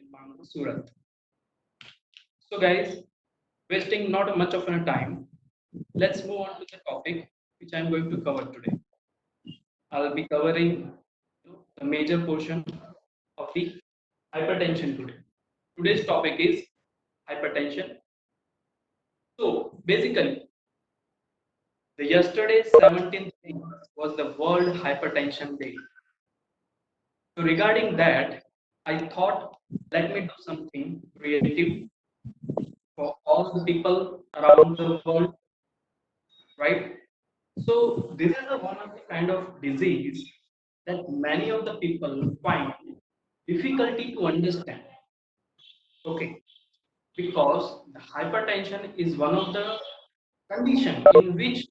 in Mangrol, Surat. So, guys, wasting not much of a time, let's move on to the topic which I'm going to cover today. I'll be covering the major portion of the hypertension today. Today's topic is hypertension. So, basically, the yesterday's 17th was the World Hypertension Day. So, regarding that, I thought let me do something creative for all the people around the world, right? So this is a one of the kind of disease that many of the people find difficulty to understand. Okay, because the hypertension is one of the condition in which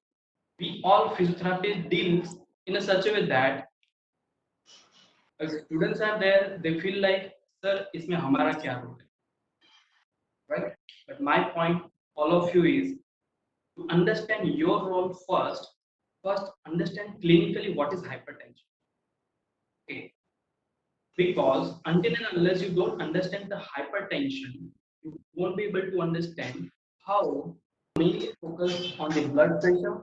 we all physiotherapists deals in a such a way that as students are there, they feel like, sir, इसमें हमारा क्या role है, right? But my point, all of you is to understand your role first. First, understand clinically what is hypertension. Okay, because until and unless you don't understand the hypertension, you won't be able to understand how mainly focus on the blood pressure,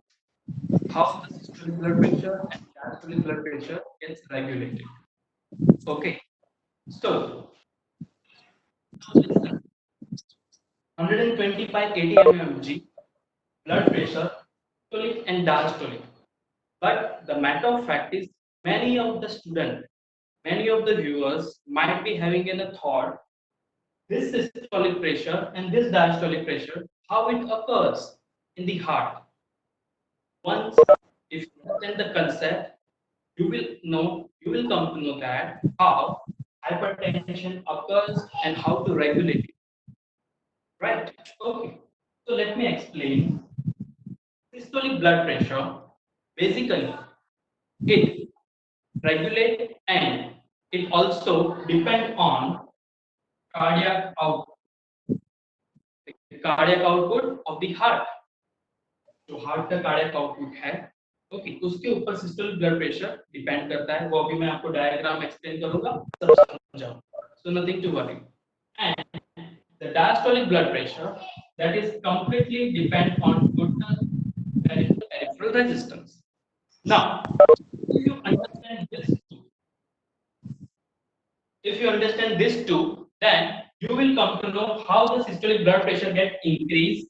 how the systolic blood pressure and diastolic blood pressure gets regulated. Okay, so now listen, 125/80 mmHg blood pressure, systolic and diastolic. But the matter of fact is, many of the students, many of the viewers might be having in a thought this systolic pressure and this diastolic pressure, how it occurs in the heart. Once, if you understand the concept, you will come to know that how hypertension occurs and how to regulate it. Right? Okay. So let me explain. Systolic blood pressure, basically, it regulates and it also depends on cardiac output, the cardiac output of the heart. जो heart का cardiac output है, okay, उसके ऊपर systolic blood pressure depend करता है. वो अभी मैं आपको डायग्राम एक्सप्लेन करूंगा, सब समझाऊं, so nothing to worry. And the diastolic blood pressure that is completely depend on total peripheral resistance. Now, if you understand this two, if you understand this two, then you will come to know how the systolic blood pressure get increased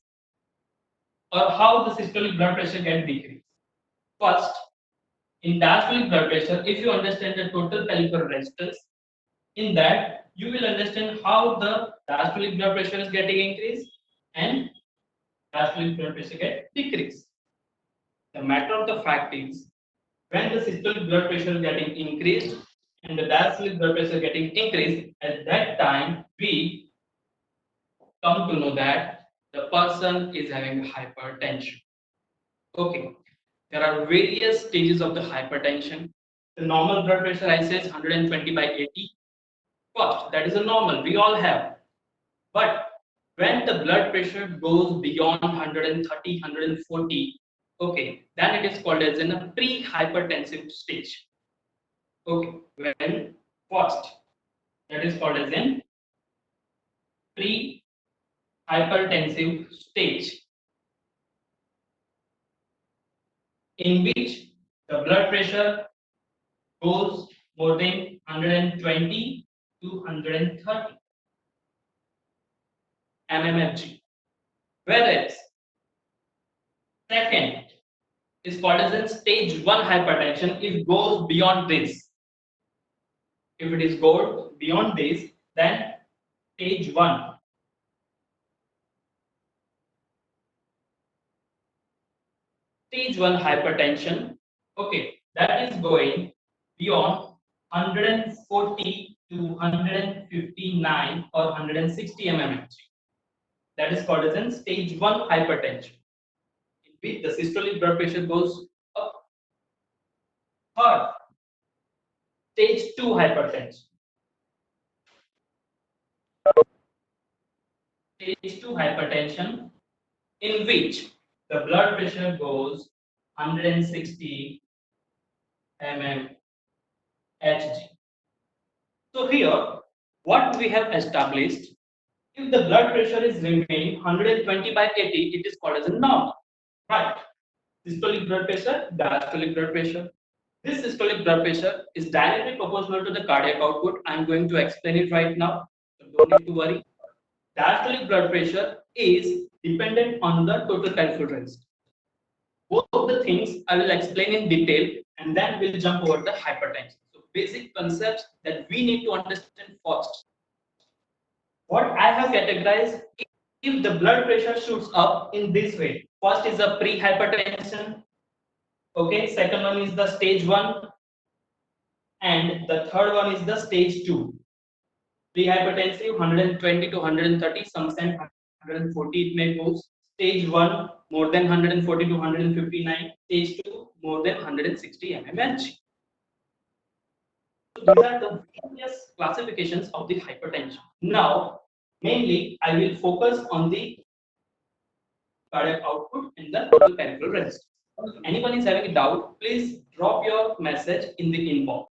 or how the systolic blood pressure get decreased. First, in diastolic blood pressure, if you understand the total peripheral resistance, in that you will understand how the diastolic blood pressure is getting increased and diastolic blood pressure get decreased. The matter of the fact is, when the systolic blood pressure is getting increased and the diastolic blood pressure getting increased, at that time we come to know that the person is having hypertension. Okay, there are various stages of the hypertension. The normal blood pressure I say is 120/80. First, that is a normal, we all have. But when the blood pressure goes beyond 130, 140, okay, then it is called as in a pre-hypertensive stage. Okay, when first, that is called as in pre-hypertensive stage, in which the blood pressure goes more than 120 to 130 mmHg. Whereas second is called as in stage 1 hypertension. If it goes beyond this, if it is goes beyond this, then stage 1. Stage 1 hypertension, okay, that is going beyond 140 to 159 or 160 mmHg. That is called as in stage 1 hypertension, in which the systolic blood pressure goes up. Third, stage 2 hypertension. Stage 2 hypertension, in which the blood pressure goes 160 mmHg. So here What we have established, if the blood pressure is remaining 120/80, it is called as a norm. Right. Systolic blood pressure, diastolic blood pressure. This systolic blood pressure is directly proportional to the cardiac output. I am going to explain it right now. So don't need to worry. Diastolic blood pressure is dependent on the total peripheral resistance. Both the things I will explain in detail and then we'll jump over the hypertension. So basic concepts that we need to understand first. What I have categorized, if the blood pressure shoots up in this way. First is the pre-hypertension. Okay, second one is the stage 1 and the third one is the stage 2. Pre-hypertensive 120 to 130, sometimes 140 it may go. Stage 1 more than 140 to 159. Stage 2 more than 160 mmHg. So these are the various classifications of the hypertension. Now, mainly I will focus on the cardiac output and the total peripheral resistance. If anyone is having a doubt, please drop your message in the inbox.